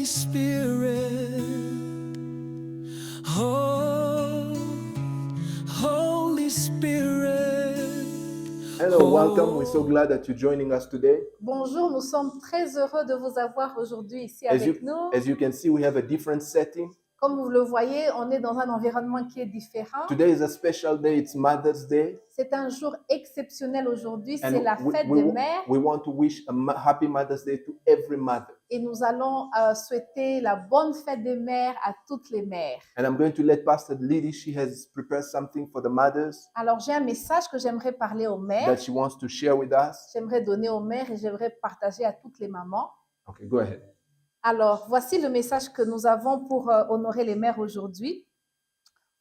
Holy Spirit, oh, Holy Spirit. Hello, welcome. We're so glad that you're joining us today. Bonjour, nous sommes très heureux de vous avoir aujourd'hui ici As avec nous. you can see, we have a different setting. Comme vous le voyez, on est dans un environnement qui est différent. Today is a special day. It's Mother's Day. C'est un jour exceptionnel aujourd'hui, And c'est la fête des mères. we want to wish a happy Mother's Day to every mother. Et nous allons souhaiter la bonne fête des mères à toutes les mères. And I'm going to let Pastor Lily, she has prepared something for the mothers Alors j'ai un message que j'aimerais parler aux mères, that she wants to share with us. j'aimerais donner aux mères et j'aimerais partager à toutes les mamans. Okay, go ahead. Alors, voici le message que nous avons pour honorer les mères aujourd'hui.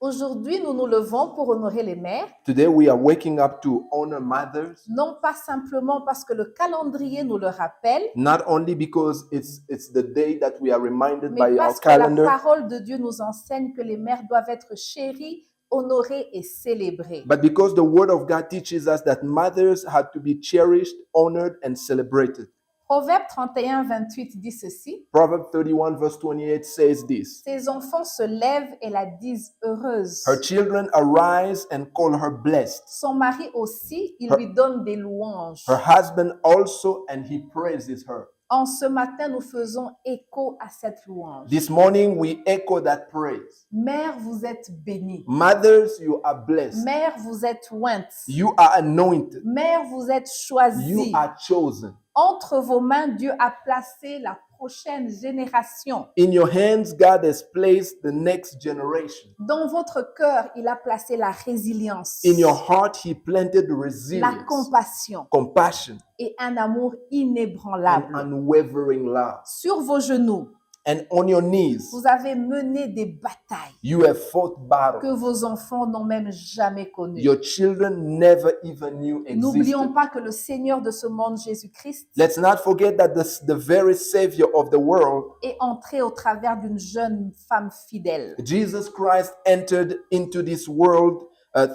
Aujourd'hui, nous nous levons pour honorer les mères, Today we are waking up to honor mothers, non pas simplement parce que le calendrier nous le rappelle, not only because it's the day that we are reminded mais by our parce que la calendar, parole de Dieu nous enseigne que les mères doivent être chéries, honorées et célébrées. but because the Word of God teaches us that mothers have to be cherished, honored, and celebrated. Proverbe 31, 28 dit ceci: Proverbs 31 verse 28 says this: ses enfants se lèvent et la disent heureuse. her children arise and call her blessed. Son mari aussi, il Her- lui donne des louanges. Her husband also, and he praises her. En ce matin, nous faisons écho à cette louange. This morning we echo that praise. Mère, vous êtes bénie. Mothers, you are blessed. Mère, vous êtes ointe. You are anointed. Mère, vous êtes You choisie. are chosen. Entre vos mains, Dieu a placé la prochaine génération. In your hands, God has placed the next generation. Dans votre cœur, il a placé la résilience, In your heart, he planted la resilience, compassion compassion, et un amour and inébranlable. unwavering love. Sur vos genoux, And on your knees, vous avez mené des batailles you have fought battles que vos enfants n'ont même jamais connues. your children never even knew N'oublions existed. pas que le Seigneur de ce monde, Jésus-Christ, Let's not forget that the very Savior of the world, est entré au travers d'une jeune femme fidèle. Jesus Christ, entered into this world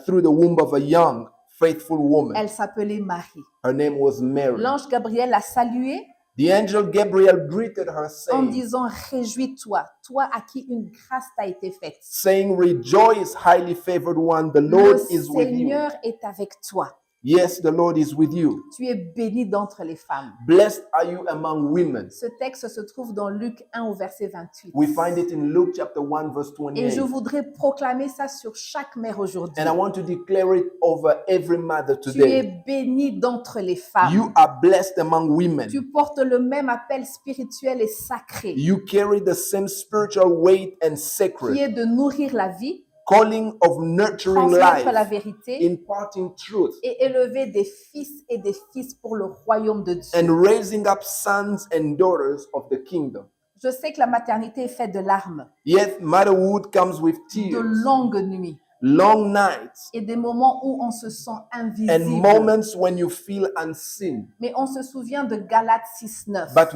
through the womb of a young, faithful woman. Elle s'appelait Marie. Her name was Mary. L'ange Gabriel l'a saluée The angel Gabriel greeted her, en saying, disant: réjouis-toi, toi à qui une grâce t'a été faite. Rejoice, highly favored one, the Le Lord is with you. Seigneur est avec toi. Yes, the Lord is with you. Tu es bénie d'entre les femmes. Blessed are you among women. Ce texte se trouve dans Luc 1 au verset 28. We find it in Luke chapter 1 verse Et je 28. voudrais proclamer ça sur chaque mère aujourd'hui. And I want to declare it over every mother Tu es today. bénie d'entre les femmes. You are blessed among women. Tu portes le même appel spirituel et sacré You carry the same spiritual weight and qui sacred est de nourrir la vie, calling of nurturing transmettre la life, vérité imparting truth, et élever des fils et des fils pour le royaume de Dieu. and raising up sons and daughters of the kingdom. Je sais que la maternité est faite de larmes, Yet motherhood comes with de tears, longues nuits long nights, et des moments où on se sent and invisible. moments when you feel unseen. Mais on se souvient de Galates 6:9. But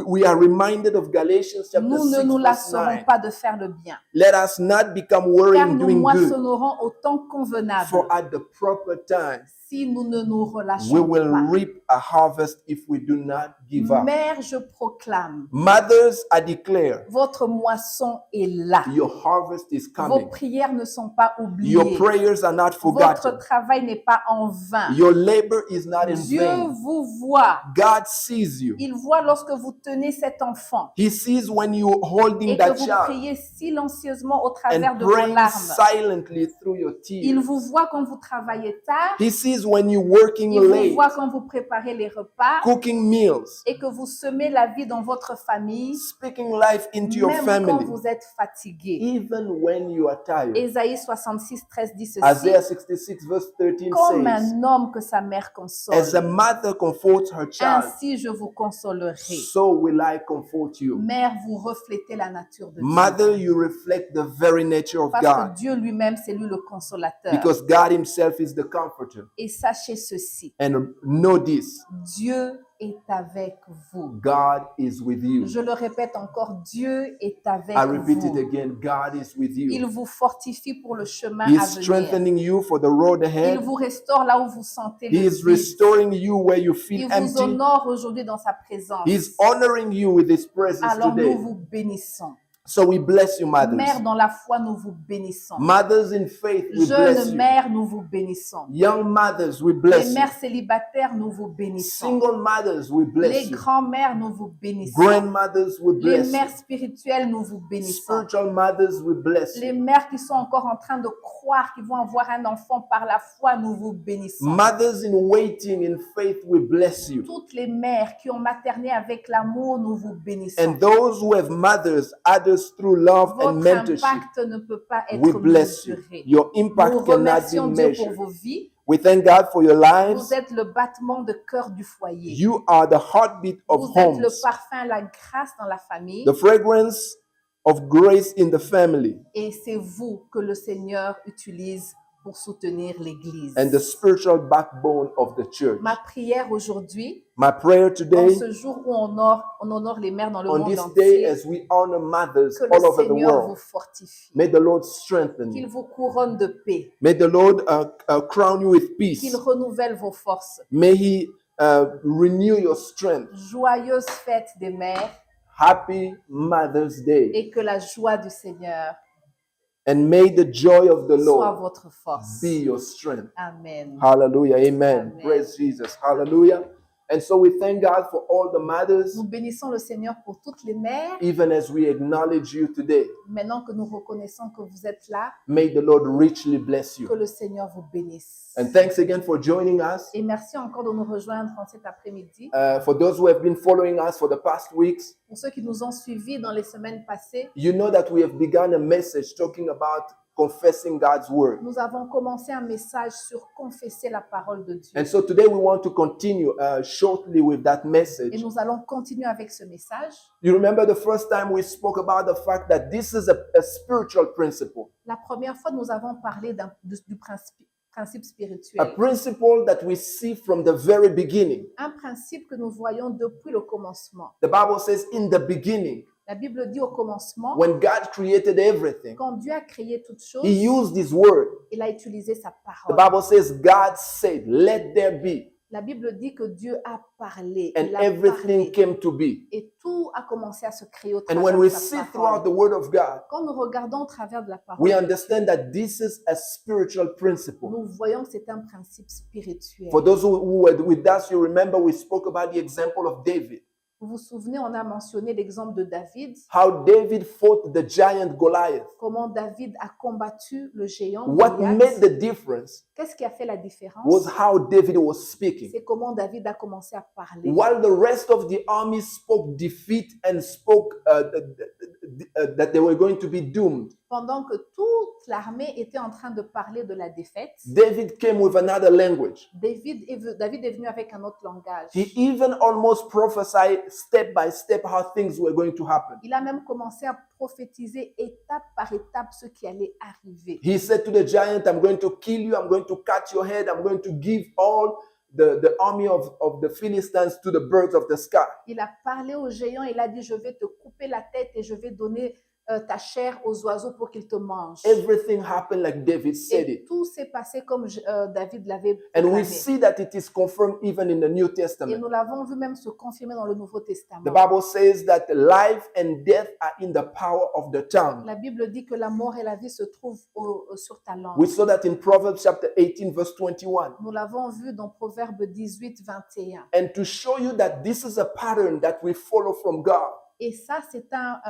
we are reminded of Galatians chapter Nous ne 6 nous verse lasserons 9. pas de faire le bien, Let us not become car weary in nous doing good, moissonnerons au temps convenable for at the proper time si nous ne nous we relâchons will pas. reap a harvest if we do not give up. Mère, je proclame, Mothers, I declare, votre moisson est là. your harvest is Vos coming. prières ne sont pas Your oubliées. prayers are not Votre forgotten. travail n'est pas en vain. Your labor is not in Dieu vain. vous voit. God sees you. Il voit lorsque vous tenez cet enfant He sees when you're holding et que that vous child priez silencieusement au travers and de vos praying larmes. silently through your Il tears. vous voit quand vous travaillez tard. He sees when you're working Il vous late, voit quand vous préparez les repas cooking meals, et que vous semez la vie dans votre famille, speaking life into your même quand family, vous êtes fatigué. even when you are tired. Ésaïe 66, 13 dit ceci: Isaiah 66 verse 13 comme says, un homme que sa mère console, as a mother comforts her child, ainsi je vous consolerai. so will I comfort you. Mère, vous reflétez la nature de Dieu. Mother, you reflect the very nature of Parce God, que Dieu lui-même, c'est lui le consolateur. because God himself is the comforter. Et Et sachez ceci, and know this, Dieu est avec vous. God is with you. Je le répète encore, Dieu est avec I repeat it vous. again, God is with Il you. vous fortifie pour le chemin He à is venir. strengthening you for the road Il ahead. vous restaure là où vous sentez He le is vide. restoring you where you feel Il vous empty. honore aujourd'hui dans sa présence. He is honoring you with His presence Alors nous today. vous bénissons. So we bless you, mothers. Mères dans la foi, nous vous bénissons. Mothers in faith, we bless Jeunes you. mères, nous vous bénissons. Young mothers, we Les bless you. mères célibataires, nous vous bénissons. Single mothers, we bless Les you. grands-mères, nous vous bénissons. Grandmothers, we Les bless mères you. spirituelles, nous vous bénissons. Spiritual mothers, we bless Les you. mères qui sont encore en train de croire qu'ils vont avoir un enfant par la foi, nous vous bénissons. Mothers in waiting in faith, we bless you. Toutes les mères qui ont materné avec l'amour, nous vous bénissons. And those who have mothers, others through love and Votre mentorship, impact ne peut pas we être bless you. mesuré. Your Nous impact cannot be remercions Dieu pour measured. vos vies. We thank God for your lives. Vous êtes le battement de cœur du foyer. You are the heartbeat of Vous êtes le homes, parfum, la grâce dans la famille. the fragrance of grace in the family, Et c'est vous que le Seigneur utilise pour soutenir l'Église. and the spiritual backbone of the church. Ma prière aujourd'hui, My prayer en today, ce jour où on honore les mères dans le on monde this day, entier, as we honor mothers que all le over the Seigneur vous world, fortifie, may the Lord strengthen qu'il you. vous couronne de paix, May the Lord crown you with qu'il peace. renouvelle vos forces. May He renew your strength. Joyeuse fête des mères Happy Mother's Day. et que la joie du Seigneur And may the joy of the soit Lord votre force. be your strength. Amen. Hallelujah. Amen. Amen. Praise Jesus. Hallelujah. And so we thank God for all the mothers, Nous bénissons le Seigneur pour toutes les mères. even as we acknowledge you today. Maintenant que nous reconnaissons que vous êtes là, May the Lord richly bless que you. le Seigneur vous bénisse. And thanks again for joining us. Et merci encore de nous rejoindre en cet après-midi. For those who have been following us for the past weeks, Pour ceux qui nous ont suivis dans les semaines passées, you know that we have begun a message talking about confessing God's word. nous avons commencé un message sur confesser la parole de Dieu. And so today we want to continue shortly with that Et message. nous allons continuer avec ce message. You remember the first time we spoke about the fact that this is a spiritual principle, La première fois, nous avons parlé du principe a spirituel. principle that we see from the very beginning. Un principe que nous voyons depuis le commencement. The Bible says, in the beginning, La Bible dit au commencement, when God created everything, quand Dieu a créé toutes choses, He used His word. il a utilisé sa The parole. Bible says, God said, let there be, La Bible dit que Dieu a parlé, and il a everything parlé, came to be. et tout a commencé à se créer au And travers when de we sa see throughout parole. the Word of God, Quand nous regardons au travers de la parole, we understand that this is a spiritual principle. nous voyons que c'est un principe spirituel. For those who were with us, you remember we spoke about the example of David. Vous vous souvenez, on a mentionné l'exemple de David, How David fought the giant Goliath. comment David a combattu le géant What Goliath. made the difference Qu'est-ce qui a fait la différence? was how David was speaking. C'est comment David a commencé à parler. While the rest of the army spoke defeat and spoke that they were going to be doomed, Pendant que toute l'armée était en train de parler de la défaite, David came with another language. David est venu avec un autre langage. He even almost prophesied step by step how things were going to happen. Il a même commencé à prophétiser étape par étape ce qui allait arriver. He said to the giant, I'm going to kill you, I'm going to cut your head, I'm going to give all the army of the Philistines to the birds of the sky. Il a parlé au géant, il a dit, je vais te couper la tête et je vais donner ta chair aux oiseaux pour qu'ils te mangent. Everything happened like David said Et it. tout s'est passé comme David l'avait And we proclamé. see that it is confirmed even in the New Et Testament. nous l'avons vu même se confirmer dans le Nouveau Testament. The Bible says that life and death are in the power of the tongue. La Bible dit que la mort et la vie se trouvent sur ta langue. We saw that in Proverbs chapter 18, verse 21. Nous l'avons vu dans Proverbe 18, 21. And to show you that this is a pattern that we follow from God, Et ça, c'est un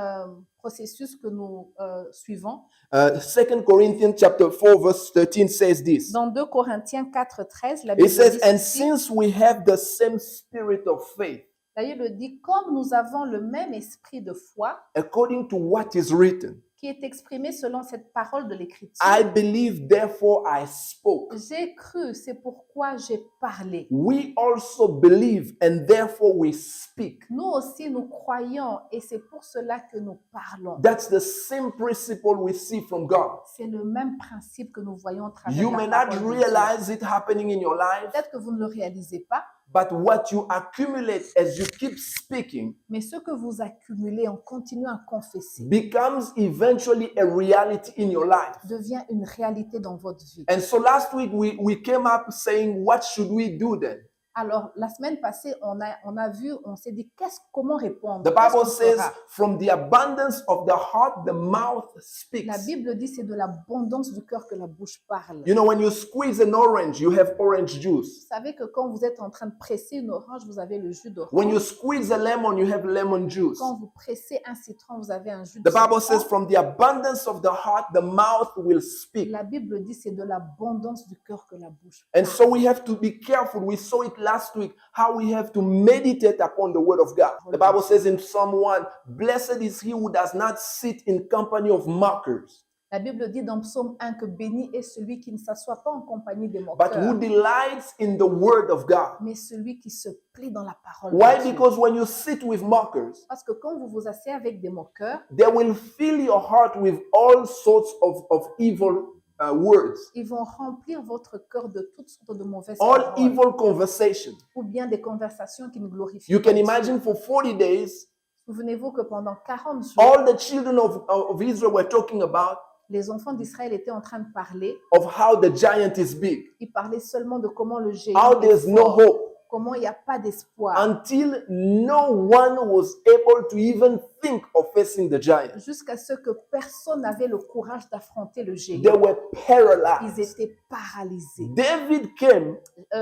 processus que nous suivons. 2 Corinthians chapter 4, verse 13 says this. Dans 2 Corinthiens 4, 13, la It Bible says, dit and ceci. since we have the same spirit of faith, La Bible dit, comme nous avons le même esprit de foi, according to what is written, qui est exprimé selon cette parole de l'Écriture. I believe, therefore I spoke. J'ai cru, c'est pourquoi j'ai parlé. We also believe, and therefore we speak. Nous aussi, nous croyons et c'est pour cela que nous parlons. That's the same principle we see from God. C'est le même principe que nous voyons à travers You la may parole not de Dieu. realize it happening in your life, Peut-être que vous ne le réalisez pas, but what you accumulate as you keep speaking mais ce que vous accumulez en continuant à confesser becomes eventually a reality in your life. devient une réalité dans votre vie. And so last week we came up saying, what should we do then? Alors, la semaine passée, on s'est dit, comment répondre? The Qu'est-ce Bible qu'on says, fera? from the abundance of the heart, the mouth speaks. La Bible dit c'est de l'abondance du cœur que la bouche parle. You know, when you squeeze an orange, you have orange Vous juice. savez que quand vous êtes en train de presser une orange, vous avez le jus When you d'orange. squeeze a lemon, you have lemon juice. Quand vous pressez un citron, vous avez un jus de The Bible says, citron. from the abundance of the heart, the mouth will speak. La Bible dit c'est de l'abondance du cœur que la bouche And parle. so we have to be careful. We saw it last week, how we have to meditate upon the word of God. The Bible says in Psalm 1, blessed is he who does not sit in company of mockers, La Bible dit dans Psaume 1 que béni est celui qui ne s'assoit pas en compagnie des but moqueurs, who delights in the word of God. mais celui qui se plie dans la parole Why? de Dieu. Because when you sit with mockers, Parce que quand vous vous asseyez avec des moqueurs, they will fill your heart with all sorts of evil words, ils vont remplir votre cœur de toutes sortes de mauvaises all paroles evil conversation. ou bien des conversations qui ne glorifient You pas can Dieu. imagine for 40 days, Souvenez-vous que pendant 40 jours, all the children of Israel were talking about les enfants d'Israël étaient en train de parler. of how the giant is big, Ils parlaient seulement de comment le how géant there's est no fort, hope, comment il n'y a pas d'espoir, until no one was able to even think of facing the giant. jusqu'à ce que personne n'avait le courage d'affronter le They géant. were Ils paralyzed. étaient paralysés. David came,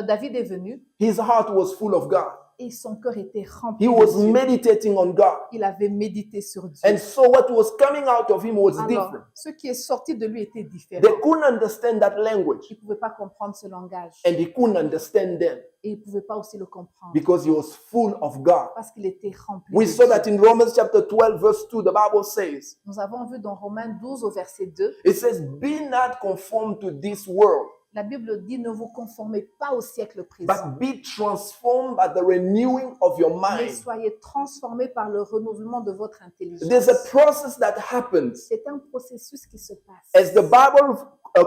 David est venu his heart was full of God. et son cœur était rempli He de was Dieu. meditating on God. Il avait médité sur Dieu. And so what was coming out of him was Alors, different. ce qui est sorti de lui était différent. They couldn't understand that language, Il ne pouvait pas comprendre ce langage. and he couldn't understand them Et il ne pouvait pas aussi le comprendre because he was full of God. parce qu'il était rempli We de saw Dieu. that in Romans chapter 12, verse 2, the Bible says, Nous avons vu dans Romains 12 au verset 2, it says, be not conformed to this world, la Bible dit ne vous conformez pas au siècle présent, but be transformed by the renewing of your mais mind. soyez transformés par le renouvellement de votre intelligence. There's a process that happens C'est un processus qui se passe. as the Bible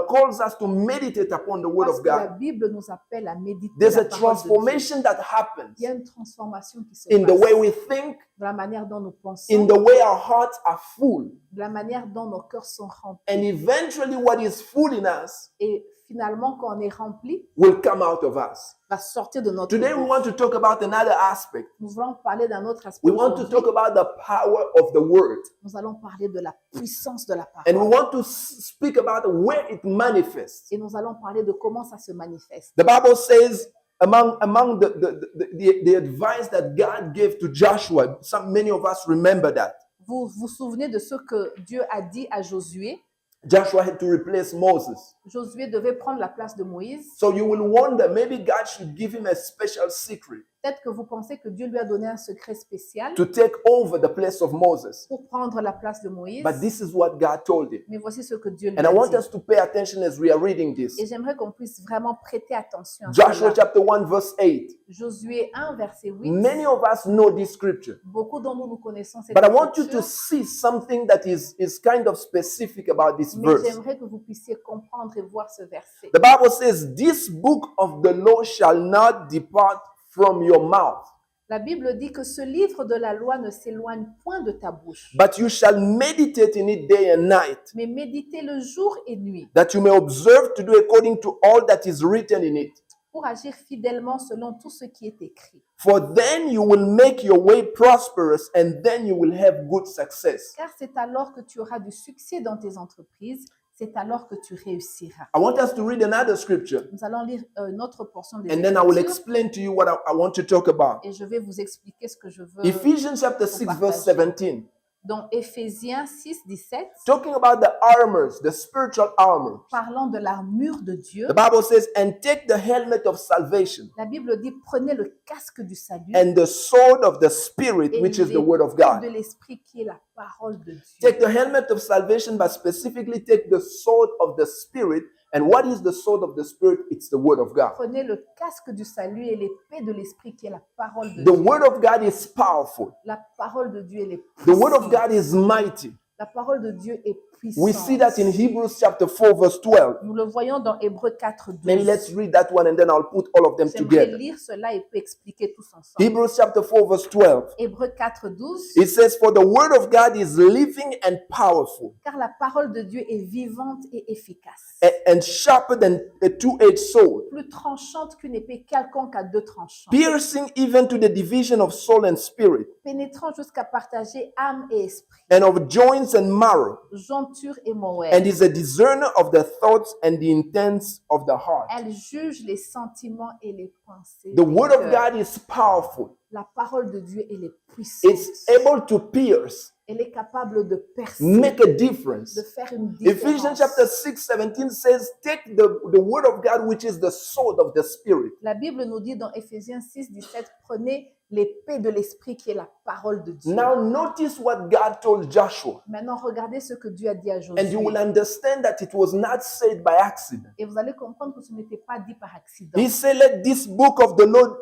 calls us to meditate upon the word Parce of que la God. Bible nous appelle à méditer There's la a parole de Dieu. transformation that happens Il y a une transformation qui se in the passe way we think, dans la manière dont nous pensons, in the way our hearts are full. de la manière dont nos cœurs sont remplis. And eventually, what is full in us Et finalement, quand on est rempli, will come out of us. va sortir de notre Today, we bouche. want to talk about another aspect. Nous allons parler d'un autre aspect. We want to aujourd'hui. talk about the power of the word. Nous allons parler de la puissance de la And we parole. want to speak about where it manifests. Et nous allons parler de comment ça se manifeste. The Bible says, among the advice that God gave to Joshua, many of us remember that. Vous vous souvenez de ce que Dieu a dit à Josué? Joshua had to replace Moses. Josué devait prendre la place de Moïse. So you will wonder, maybe God should give him a special secret Peut-être que vous pensez que Dieu lui a donné un secret spécial to take over the place of Moses. pour prendre la place de Moïse. But this is what God told him. Mais voici ce que Dieu lui And I a want dit. us to pay attention as we are reading this. Et j'aimerais qu'on puisse vraiment prêter attention à Joshua cela. chapter 1, verse 8. Josué 1, verset 8. Many of us know this scripture, Beaucoup d'entre nous connaissons cette but I want you to écriture, see something that is kind of specific about this mais verse. j'aimerais que vous puissiez comprendre et voir ce verset. The Bible says, this book of the law shall not depart from your mouth, La Bible dit que ce livre de la loi ne s'éloigne point de ta bouche, but you shall meditate in it day and night, mais méditez le jour et nuit that you may observe to do according to all that is written in it. pour agir fidèlement selon tout ce qui est écrit. For then you will make your way prosperous, and then you will have good success. Car c'est alors que tu auras du succès dans tes entreprises, c'est alors que tu réussiras. I want us to read another scripture, Nous allons lire une autre portion des and then I will Écritures explain to you what I want to talk about. et je vais vous expliquer ce que je veux. Ephesians chapter 6, verse 17. dans Éphésiens 6, 17, talking about the armors, the spiritual armor. parlant de l'armure de Dieu, The Bible says, and take the helmet of salvation la Bible dit prenez le casque du salut and the sword of the Spirit, et which is the word of l'épée God. de l'esprit qui est la parole de Dieu. Take the helmet of salvation, but specifically take the sword of the Spirit. And what is the sword of the Spirit? It's the word of God. Prenez le casque du salut et l'épée de l'esprit qui est la parole de The Dieu. word of God is powerful. La parole de Dieu elle est The word of puissante. God is mighty. La parole de Dieu est puissante. We see that in Hebrews chapter 4, verse 12. Nous le voyons dans Hébreux 4, 12. Maybe let's read that one and then I'll put all of them J'aimerais together. lire cela et puis expliquer tous ensemble. Hebrews chapter 4, verse 12. Hébreux 4, 12. It says, for the word of God is living and powerful Car la parole de Dieu est vivante et efficace, and sharper than a two-edged sword, plus tranchante qu'une épée quelconque à deux tranchants, piercing even to the division of soul and spirit, pénétrant jusqu'à partager âme et esprit, and of joints and marrow, jointure et moelle. and is a discerner of the thoughts and the intents of the heart. Elle juge les sentiments et les pensées. The des word of cœurs. God is powerful. La parole de Dieu, elle est puissante. It's able to pierce, Elle est capable de percer, make a difference. de faire une Ephesians différence. chapter 6, 17 says, take the word of God, which is the sword of the Spirit. La Bible nous dit dans Éphésiens 6, 17, prenez l'épée de l'esprit qui est la parole de Dieu. Now notice what God told Joshua, Maintenant, regardez ce que Dieu a dit à and you will Josué. understand that it was not said by accident. Et vous allez comprendre que ce n'était pas dit par accident. He said, let this book of the Lord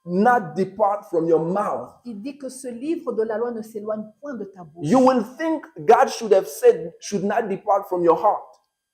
not depart from your mouth. Il dit que ce livre de la loi ne s'éloigne point de ta bouche. You will think God should have said, should not depart from your heart,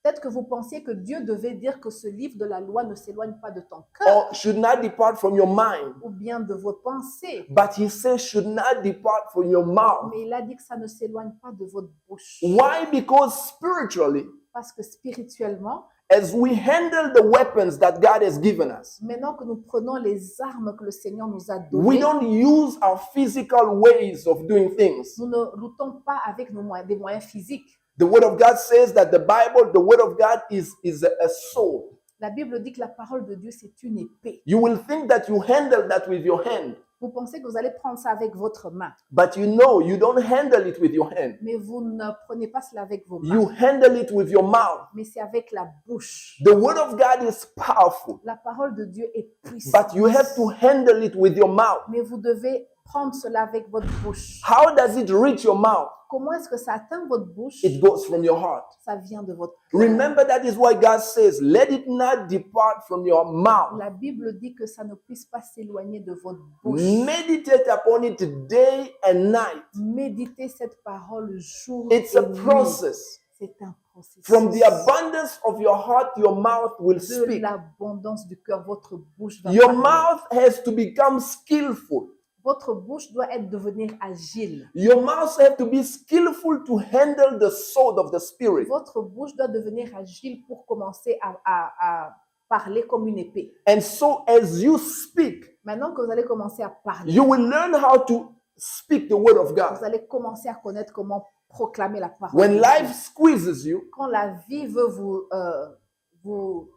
Peut-être que vous pensiez que Dieu devait dire que ce livre de la loi ne s'éloigne pas de ton cœur or should not depart from your mind. ou bien de vos pensées. But he says, should not depart from your mouth. Mais il a dit que ça ne s'éloigne pas de votre bouche. Why? Because spiritually, Parce que spirituellement, as we handle the weapons that God has given us, maintenant que nous prenons les armes que le Seigneur nous a we données, don't use our physical ways of doing things. nous ne luttons pas avec des moyens physiques. The word of God says that the Bible, the word of God is a sword. La Bible dit que la parole de Dieu, c'est une épée. You will think that you handle that with your hand, Vous pensez que vous allez prendre ça avec votre main, but you know you don't handle it with your hand. mais vous ne prenez pas cela avec vos mains, You handle it with your mouth. mais c'est avec la bouche. The word of God is powerful, La parole de Dieu est puissante, but you have to handle it with your mouth. mais vous devez prendre cela avec votre bouche. How does it reach your mouth? Comment est-ce que ça atteint votre bouche? It goes from your heart. Ça vient de votre cœur. Remember, that is why God says, let it not depart from your mouth. La Bible dit que ça ne puisse pas s'éloigner de votre bouche. Meditate upon it day and night. Méditez cette parole jour It's et a nuit. process. C'est un processus. From the abundance of your heart, your mouth will De speak. l'abondance du cœur, votre bouche va Your parler. mouth has to become skillful. Votre bouche doit être devenir agile. Your mouth has to be skillful to handle the sword of the Spirit. Votre bouche doit devenir agile pour commencer à parler comme une épée. And so, as you speak, Maintenant que vous allez commencer à parler, you will learn how to speak the word of God. vous allez commencer à connaître comment proclamer la parole. When de Dieu. life squeezes you, Quand la vie veut vous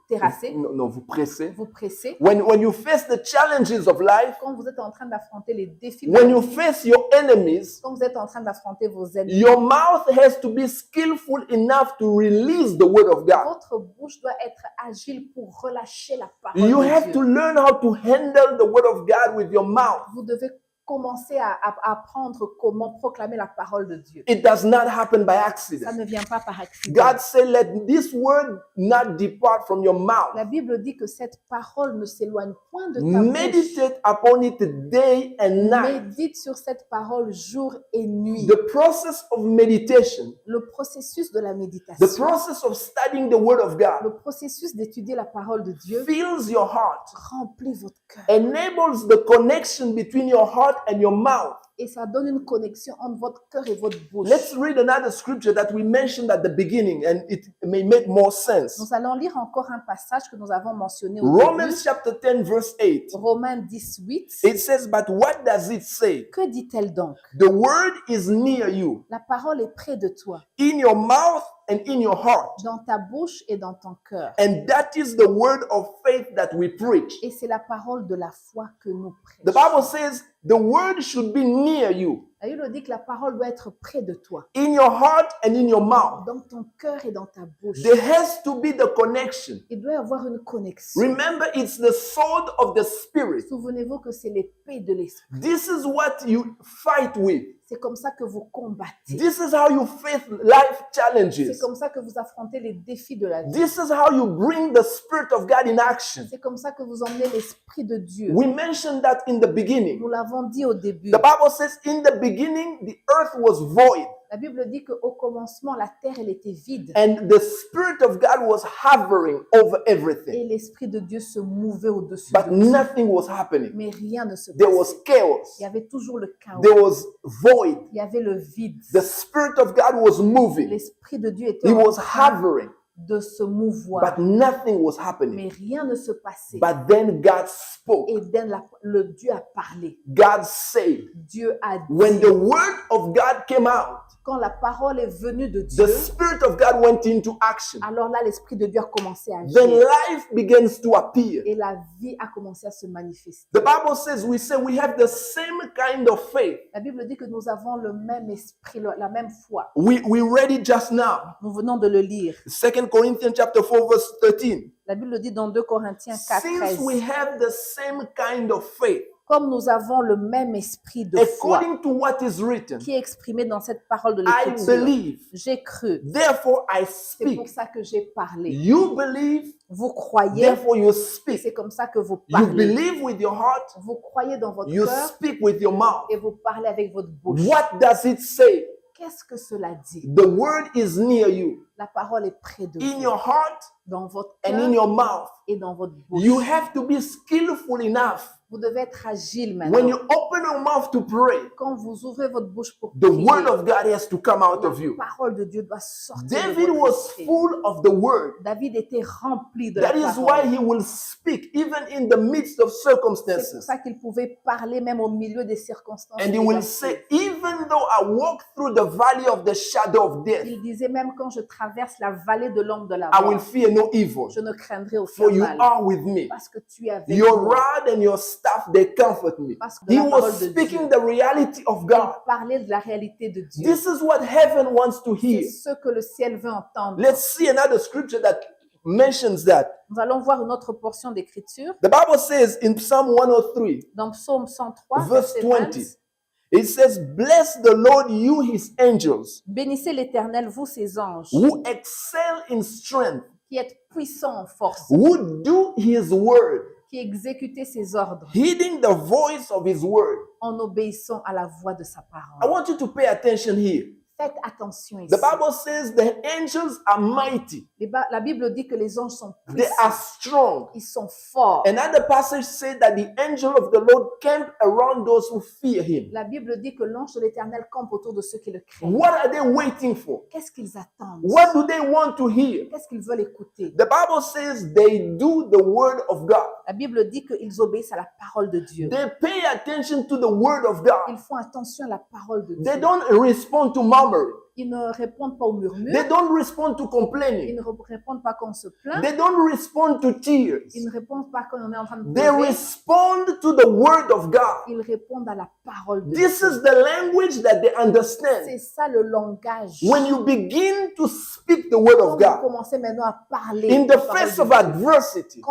terrasser, no, vous pressez. vous presser, When you face the challenges of life, quand vous êtes en train d'affronter les défis, de when la you vie, face your enemies, quand vous êtes en train d'affronter vos ennemis, your mouth has to be skillful enough to release the word of God. votre bouche doit être agile pour relâcher la parole You de have Dieu. to learn how to handle the word of God with your mouth. Vous devez commencer à apprendre comment proclamer la parole de Dieu. It does not happen by Ça accident. ne vient pas par accident. God said, let this word not depart from your mouth. La Bible dit que cette parole ne s'éloigne point de ta bouche. Meditate upon it day and night. Médite sur cette parole jour et nuit. The process of meditation, Le processus de la the méditation, process of studying the word of God, le processus d'étudier la parole de Dieu fills your heart, remplit votre cœur. enables the connection between your heart and your mouth. Et ça donne une connexion entre votre cœur et votre bouche. Let's read another scripture that we mentioned at the beginning, and it may make more sense. Nous allons lire encore un passage que nous avons mentionné au Romans début. chapter 10, verse 8. Romains 18. It says, but what does it say? Que dit-elle donc? The word is near you, La parole est près de toi, in your mouth and in your heart. dans ta bouche et dans ton cœur. And that is the word of faith that we preach. Et c'est la parole de la foi que nous The prêchons. Bible says the word should be near you. La La Bible dit que la parole doit être près de toi, in your heart and in your mouth. dans ton cœur et dans ta bouche. There has to be the connection. Il doit y avoir une connexion. Remember, it's the sword of the Spirit. Souvenez-vous que c'est l'épée de l'esprit. This is what you fight with. C'est comme ça que vous combattez. This is how you face life C'est challenges. comme ça que vous affrontez les défis de la vie. This is how you bring the Spirit of God in action. C'est comme ça que vous emmenez l'esprit de Dieu. We mentioned that in the beginning. Nous l'avons dit au début. The Bible says, in the beginning, the earth was void, La Bible dit qu'au commencement, la terre, elle était vide. and the Spirit of God was hovering over Et everything. l'esprit de Dieu se mouvait au-dessus But de tout. nothing was happening. Mais rien ne se There was passait. chaos. Il y avait toujours le chaos. There was void. Il y avait le vide. The Spirit of God was moving. L'esprit de Dieu était He en was train hovering, de se mouvoir. but nothing was happening. Mais rien ne se passait. But then God spoke. Et le Dieu a parlé. God said, Dieu a when dit. the word of God came out, Quand la parole est venue de the Dieu, Spirit of God went into action. alors là, l'esprit de Dieu a commencé à Then agir. life begins to appear. Et la vie a commencé à se manifester. The Bible says, we have the same kind of faith. La Bible dit que nous avons le même esprit, la même foi. We read it just now. Nous venons de le lire. 2 Corinthians chapter 4, verse 13. La Bible dit dans 2 Corinthiens 4, Since 13. we have the same kind of faith, Comme nous avons le même esprit de foi according to what is written, qui est exprimé dans cette parole de I l'Écriture, believe, j'ai cru. therefore I C'est pour speak. ça que j'ai parlé. You believe, Vous croyez, therefore you et speak. c'est comme ça que vous You parlez. believe with your heart, Vous croyez dans votre you cœur speak with your mouth. et vous parlez avec votre bouche. What does it say? Qu'est-ce que cela dit? The word is near you, La parole est près de in vous, your heart dans votre and in cœur your mouth. et dans votre bouche. You have to be skillful enough. Vous devez être agile When you maintenant. open your mouth to pray, Quand vous ouvrez votre bouche pour the prier, word of God has to come out of la you. parole de Dieu doit sortir de David votre was esprit. full of the word. David était rempli de la That is why parole. he will speak even in the midst of C'est pour circumstances. ça qu'il pouvait parler même au milieu des circonstances And he will négatives. say, even though I walk through the valley of the shadow of death, Il disait même quand je traverse la vallée de l'ombre de la I will mort, fear no evil, je ne craindrai aucun for you mal are with me. parce que tu es avec Your moi. rod and your staff, they comfort me. Parce que He la parole was de speaking Dieu, the reality of il God. parlait de la réalité de Dieu. This is what heaven wants to C'est hear. ce que le ciel veut entendre. Let's see another scripture that mentions that. Nous allons voir une autre portion d'écriture The Bible says in Psalm 103, dans Psaume 103, verse verset 20, 20. it says, bless the Lord, you his angels, Bénissez l'Éternel, vous ses anges, who excel in strength, qui êtes puissants en force, who do his word, qui exécutez ses ordres heeding the voice of his word. en obéissant à la voix de sa I parole. want you to pay attention here. Faites attention ici. The Bible says the angels are mighty, La Bible dit que les anges sont they are puissants, strong. ils sont forts. Another passage said that the angel of the Lord camp around those who fear him. La Bible dit que l'ange de l'Éternel campe autour de ceux qui le craignent. What are they waiting for? Qu'est-ce qu'ils attendent? What do they want to hear? Qu'est-ce qu'ils veulent écouter? The Bible says they do the word of God. La Bible dit qu'ils obéissent à la parole de Dieu. They pay attention to the word of God. Ils font attention à la parole de They Dieu. don't respond to murmuring. Ils ne répondent pas aux murmures. They don't respond to Ils complaining. ne répondent pas quand on se plaint. They don't respond to tears. Ils ne répondent pas quand on est en train de They pleurer. respond to the word of God. Ils répondent à la parole de This Dieu. is the language that they understand. C'est ça le langage. When you begin to speak the word Quand of vous God commencez maintenant à parler in la the parole face de of Dieu, adversity,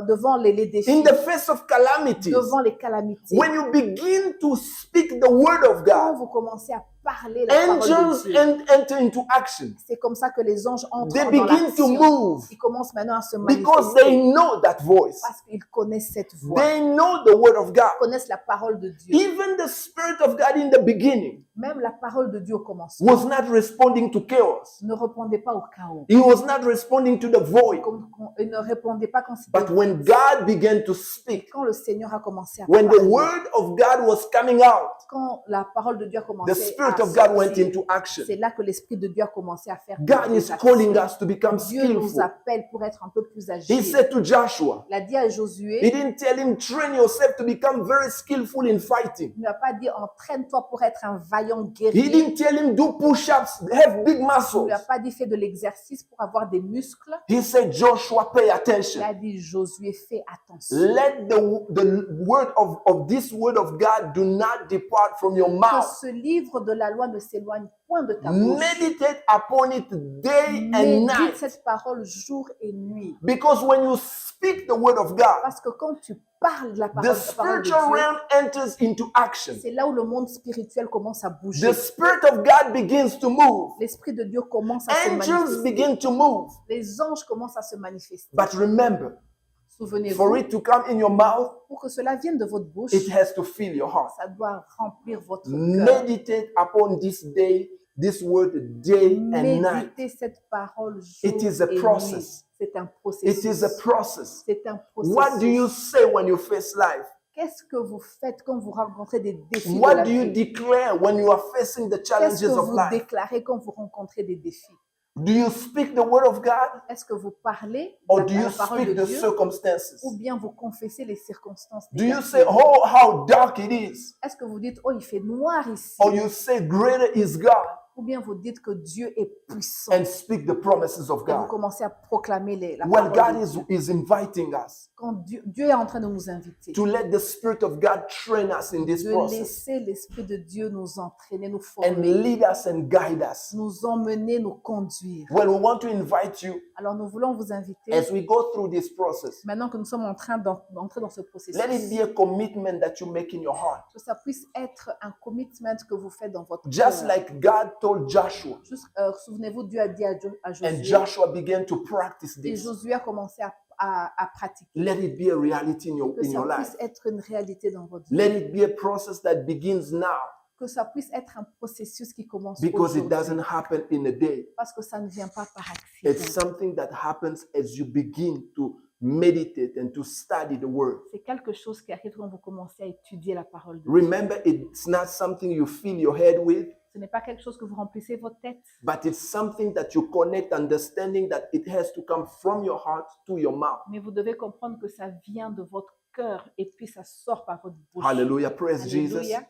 devant les défis, in the face of calamities, devant les calamités, when you begin to speak the word of quand God, vous commencez à parler la parole de angels Dieu, enter into action. c'est comme ça que les anges entrent They dans begin to l'action. move Ils commencent maintenant à se because manifester they know that voice. parce qu'ils connaissent cette voix, They know the word of God. ils connaissent la parole de Dieu. Even the Spirit of God in the beginning Même la parole de Dieu au commencement was not responding to chaos. ne répondait pas au chaos. He was not responding to the void. Il ne répondait pas quand c'était But when God began to speak, quand le Seigneur a commencé à when the parler, word of God was coming out, quand la parole de Dieu a commencé the Spirit à of God went sortir, into action. c'est là que l'Esprit de Dieu a commencé à faire God des is actions. calling us to become Dieu nous skillful. appelle pour être un peu plus He agile. said to Joshua, Il a dit à he Josué, didn't tell him, train yourself to become very skillful in fighting. il n'a pas dit entraîne-toi pour être un vaillant vaillant He guerrier. didn't tell him do push-ups, have big Il ne muscles. lui a pas dit fais de l'exercice pour avoir des muscles. He said, Joshua, pay Il attention. a dit Josué, fais attention. Let the word of this word of God do not depart from your Que mouth. ce livre de la loi ne s'éloigne point de ta bouche. Meditate upon it day and Médite night. cette parole jour et nuit. Because when you speak the word of God, Parce que quand tu parles de la the parole de spiritual Dieu, realm enters into action. c'est là où le monde spirituel commence à bouger. The Spirit of God begins to move. L'Esprit de Dieu commence à se Angels manifester. begin to move. Les anges commencent à se manifester. But remember, for Souvenez-vous, it to come in your mouth, pour que cela vienne de votre bouche, it has to fill your heart. ça doit remplir votre cœur. Meditate upon this word day and night. Méditez cette parole jour It is a et nuit. process. C'est un It is a processus. process. C'est un processus. What do you say when you face life? Qu'est-ce que vous faites quand vous rencontrez des défis de What la do you vie? declare when you are facing the Qu'est-ce challenges que of vous life? déclarez quand vous rencontrez des défis? Do you speak the word of God Est-ce que vous parlez or la, do you la parole speak de the Dieu circumstances? ou bien vous confessez les circonstances Do you négatives? say, oh, how dark it is? Est-ce que vous dites, oh, il fait noir ici? Or you say, greater is God, Ou bien vous dites que Dieu est puissant and speak the promises of et vous God? commencez à proclamer la Well, parole God de Dieu. is inviting us Quand Dieu est en train de nous inviter, to let the Spirit of God train us in this de process laisser l'Esprit de Dieu nous entraîner, nous and former, lead us and guide us. nous emmener, nous conduire. Well, we want to invite you Alors nous voulons vous inviter, as we go through this process. maintenant que nous sommes en train d'entrer dans ce processus, Let it be a commitment that you make in your heart. que ça puisse être un commitment que vous faites dans votre Just cœur. like God told Joshua, Juste, souvenez-vous, Dieu a dit à and Josué, Joshua began to practice et this. Josué a commencé à pratiquer. Let it be a reality in your Que ça life. puisse être une réalité dans votre vie. Let it be a process that begins now, Que ça puisse être un processus qui commence because it doesn't aujourd'hui. happen in a day. Parce que ça ne vient pas par It's accident. something that happens as you begin to meditate and to study the word. C'est quelque chose qui arrive quand vous commencez à étudier la parole de Dieu. Remember, it's not something you fill your head with, Ce n'est pas quelque chose que vous remplissez votre tête, but it's something that you connect, understanding that it has to come from your heart to your mouth. mais vous devez comprendre que ça vient de votre cœur et puis ça sort par votre bouche. Hallelujah. Praise Jesus. Alléluia.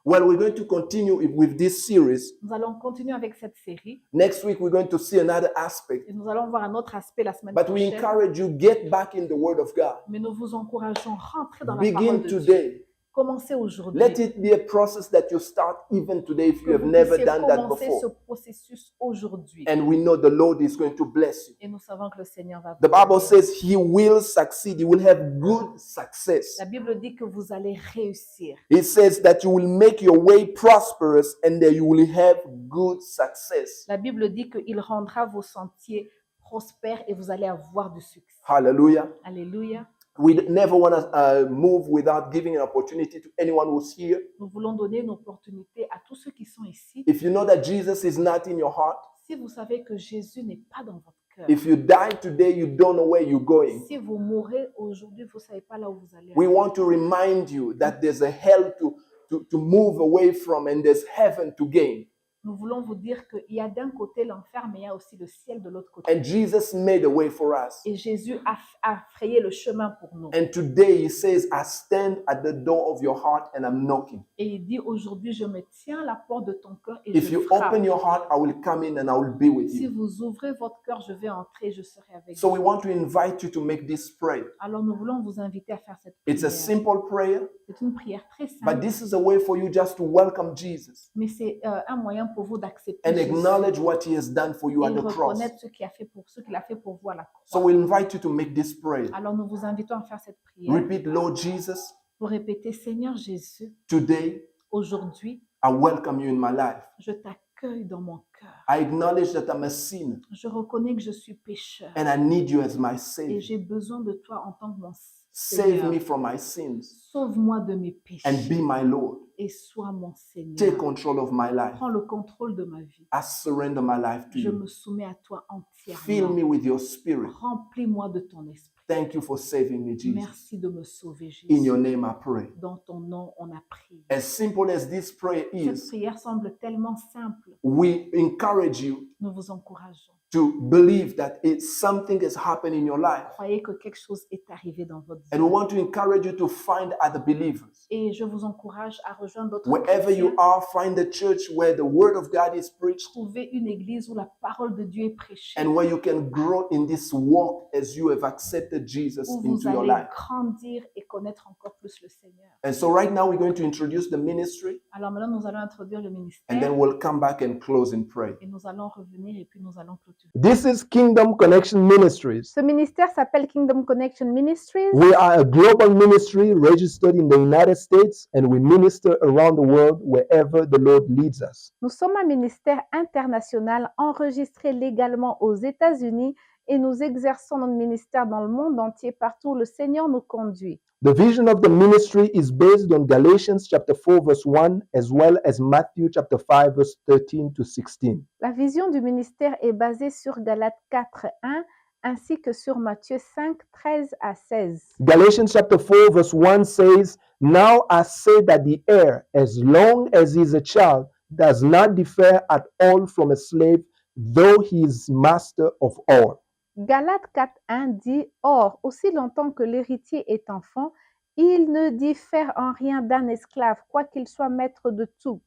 Well, we're going to continue with this series. Nous allons continuer avec cette série Next week, we're going to see another aspect. et nous allons voir un autre aspect la semaine But we prochaine. encourage you, get back in the Word of God. Mais nous vous encourageons, rentrez dans la Begin parole de Dieu. today. Commencez aujourd'hui. Let it be a process that you start even today if Que you have vous never puissiez done that commencer ce before. processus aujourd'hui. And we know the Lord is going to bless you. Et nous savons que le Seigneur va vous The Bible bénir. says He will succeed. He will have good success. La Bible dit que vous allez réussir. It says that you will make your way prosperous and that you will have good success. La Bible dit qu'il rendra vos sentiers prospères et vous allez avoir du succès. Hallelujah. Alléluia. We never want to move without giving an opportunity to anyone who's here. Nous voulons donner une opportunité à tous ceux qui sont ici. If you know that Jesus is not in your heart, Si vous savez que Jésus n'est pas dans votre cœur, if you die today, you don't know where you're going. si vous mourrez aujourd'hui, vous ne savez pas là où vous allez We aller. want to remind you that there's a hell to move away from and there's heaven to gain. Nous voulons vous dire qu'il y a d'un côté l'enfer, mais il y a aussi le ciel de l'autre côté. And Jesus made a way for us. Et Jésus a frayé le chemin pour nous. And today He says, I stand at the door of your heart and I'm knocking. Et il dit aujourd'hui, je me tiens à la porte de ton cœur et If je you frappe. open your heart, I will come in and I will be with Si you. vous ouvrez votre cœur, je vais entrer, je serai avec So vous. we want to invite you to make this prayer. Alors nous voulons vous inviter à faire cette It's a prière. simple prayer, C'est une prière très but simple, this is a way for you just to welcome Jesus mais c'est un moyen pour vous d'accepter and Jésus acknowledge what He has done for you et at the cross. reconnaître ce qu'il a fait pour vous à la So croix. we invite you to make this prayer. Alors nous vous invitons à faire cette prière. Repeat, Lord Jesus, Vous répétez, Seigneur Jésus, today aujourd'hui, I welcome you in my life. je t'accueille dans mon cœur. I acknowledge that I'm a sinner Je reconnais que je suis pécheur and I need you as my et Savior. j'ai besoin de toi en tant que mon Save Seigneur. me from my sins Sauve-moi de mes péchés and be my Lord. et sois mon Seigneur. Take control of my life. Prends le contrôle de ma vie. I surrender my life to Je you. me soumets à toi Fill entièrement. me with your spirit. Remplis-moi de ton esprit. Thank you for saving me, Jesus. Merci de me sauver, In your Jésus. name I pray. Dans ton nom, on a prié. As simple as this prayer Cette is, prière semble tellement simple. we encourage you Nous vous encourageons to believe that something has happened in your life. Croyez que quelque chose est arrivé dans votre vie. And we want to encourage you to find other believers. Et je vous encourage à rejoindre d'autres Wherever you chrétiens. are, find a church where the word of God is preached Trouvez une église où la parole de Dieu est prêchée, and where you can grow in this walk as you have accepted Jesus où vous into your allez life. grandir et connaître encore plus le Seigneur. And so right now we're going to introduce the ministry Alors maintenant, nous allons introduire le and ministère then we'll come back and close in prayer. et nous allons revenir et puis nous allons clôturer. This is Kingdom Connection Ministries. Ce ministère s'appelle Kingdom Connection Ministries. We are a global ministry registered in the United States and we minister around the world wherever the Lord leads us. Nous sommes un ministère international enregistré légalement aux États-Unis et nous exerçons notre ministère dans le monde entier partout où le Seigneur nous conduit. The vision of the ministry is based on Galatians chapter 4 verse 1 as well as Matthew chapter 5 verse 13 to 16. La vision du ministère est basée sur Galates 4:1 ainsi que sur Matthieu 5, 13 à 16. Galatians chapter 4 verse 1 says, "Now I say that the heir, as long as he is a child, does not differ at all from a slave, though he is master of all." Galates 4:1 dit « Or, aussi longtemps que l'héritier est enfant, il ne diffère en rien d'un esclave, quoiqu'il soit maître de tout. »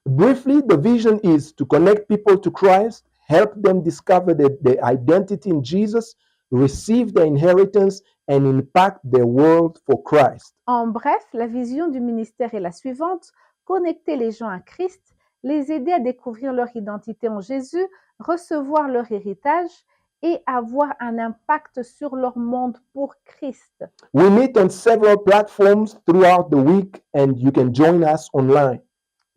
Briefly, the vision is to connect people to Christ, help them discover their identity in Jesus, receive their inheritance, and impact their world for Christ. En bref, la vision du ministère est la suivante: connecter les gens à Christ, les aider à découvrir leur identité en Jésus, recevoir leur héritage et avoir un impact sur leur monde pour Christ. We meet on several platforms throughout the week, and you can join us online.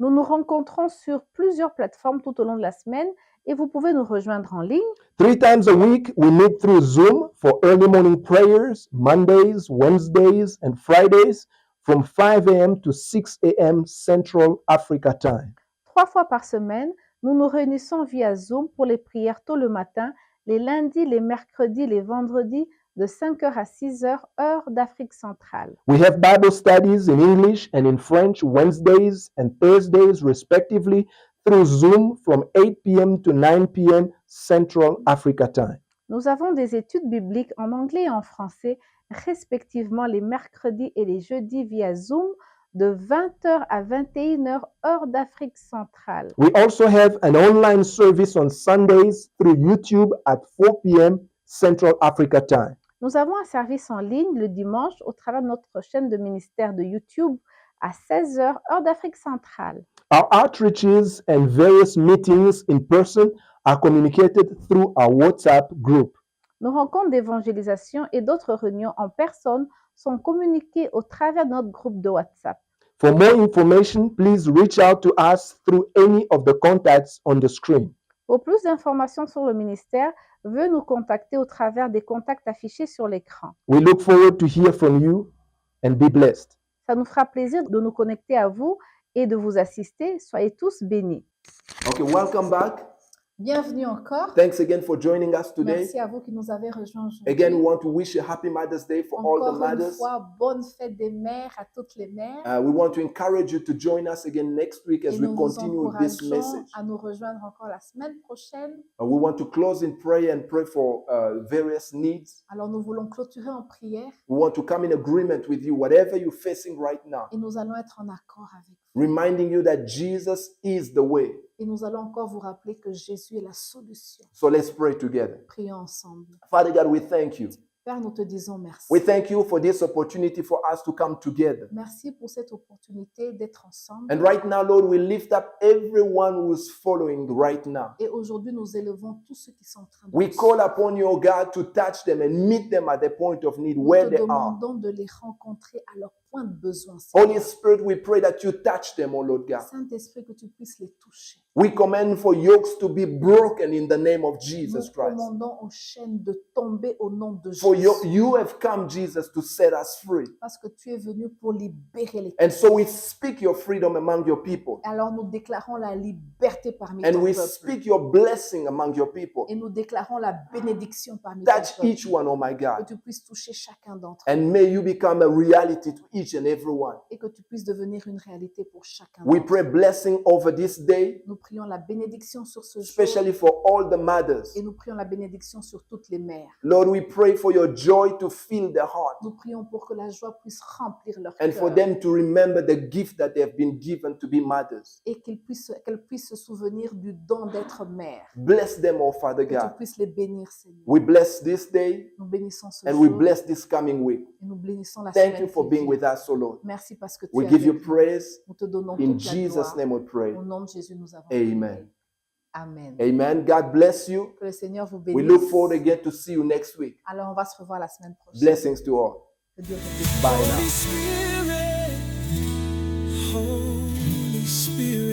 Nous nous rencontrons sur plusieurs plateformes tout au long de la semaine et vous pouvez nous rejoindre en ligne. 3 times a week, we meet through Zoom for early morning prayers, Mondays, Wednesdays, and Fridays from 5 a.m. to 6 a.m. Central Africa time. 3 fois par semaine, nous nous réunissons via Zoom pour les prières tôt le matin, les lundis, les mercredis, les vendredis, de 5h à 6h, heure d'Afrique centrale. We have Bible studies in English and in French Wednesdays and Thursdays, respectively, through Zoom from 8 p.m. to 9 p.m. Central Africa time. Nous avons des études bibliques en anglais et en français, respectivement les mercredis et les jeudis via Zoom, de 20h à 21h, heure d'Afrique centrale. We also have an online service on Sundays through YouTube at 4 p.m. Central Africa time. Nous avons un service en ligne le dimanche au travers de notre chaîne de ministère de YouTube à 16h, heure d'Afrique centrale. Our outreaches and various meetings in person are communicated through our WhatsApp group. Nos rencontres d'évangélisation et d'autres réunions en personne sont communiquées au travers de notre groupe de WhatsApp. For more information, please reach out to us through any of the contacts on the screen. Pour plus d'informations sur le ministère, veuillez nous contacter au travers des contacts affichés sur l'écran. We look forward to hear from you and be blessed. Ça nous fera plaisir de nous connecter à vous et de vous assister. Soyez tous bénis. Okay, welcome back. Bienvenue encore. Thanks again for joining us today. Merci à vous qui nous avez rejoints Again, we aujourd'hui. want to wish a happy Mother's Day for all the Encore une mothers. fois, bonne fête des mères à toutes les mères. We want to encourage you to join us again next week as Et we nous vous continue with this encourageons message. à nous rejoindre encore la semaine prochaine. We want to close in prayer and pray for various needs. Alors nous voulons clôturer en prière We want to come in agreement with you, whatever you're facing right now, et nous allons être en accord avec vous. reminding you that Jesus is the way. Et nous allons encore vous rappeler que Jésus est la solution. So let's pray together. Prions ensemble. Father God, we thank you. Père, nous te disons merci. We thank you for this opportunity for us to come together. Merci pour cette opportunité d'être ensemble. And right now, Lord, we lift up everyone who is following right now. Et aujourd'hui, nous élevons tous ceux qui sont en train de We nous call suivre. upon you, oh God, to touch them and meet them at the point of need Nous where te they are. demandons de les rencontrer à leur point de besoin. Holy Seigneur. Spirit, we pray that you touch them, oh Lord God. Saint-Esprit, que tu puisses les toucher. We command for yokes to be broken in the name of Nous Jesus Christ. commandons aux chaînes de tomber au nom de For Jésus. you have come, Jesus, to set us free. Parce que tu es venu pour libérer les And so we speak your freedom among your people. Alors nous déclarons la liberté parmi And ton we peuple. speak your blessing among your people. Et nous déclarons la bénédiction parmi ton Touch peuple. each one, oh my Que God. tu puisses toucher chacun d'entre eux. And may you become a reality to each and every one. Et que tu puisses devenir une réalité pour chacun We d'entre pray eux. blessing over this day. Nous prions la bénédiction sur ce jour. especially for all the mothers. Et nous prions la bénédiction sur toutes les mères. Lord, we pray for your joy to fill their heart Nous prions pour que la joie puisse remplir leur and for cœur them to remember the gift that they have been given to be mothers. et qu'elles puissent se souvenir du don d'être mère. Bless them, oh Father Que tu God. puisses les bénir, Seigneur. We bless this day Nous bénissons ce and we jour bless this coming week. et nous bénissons la Thank semaine you for qui being vient. with us, oh Lord. Merci parce que tu We es give you avec nous. praise. Nous te donnons In toute la Jesus' gloire. name we pray. Au nom de Jésus, nous avons Amen. prié. Amen. Amen. God bless you. Que le Seigneur vous We bénisse. look forward again to see you next week. Alors, on va se revoir la semaine prochaine. Blessings to all. Que Dieu vous bénisse. Bye Holy now. Spirit, Holy Spirit.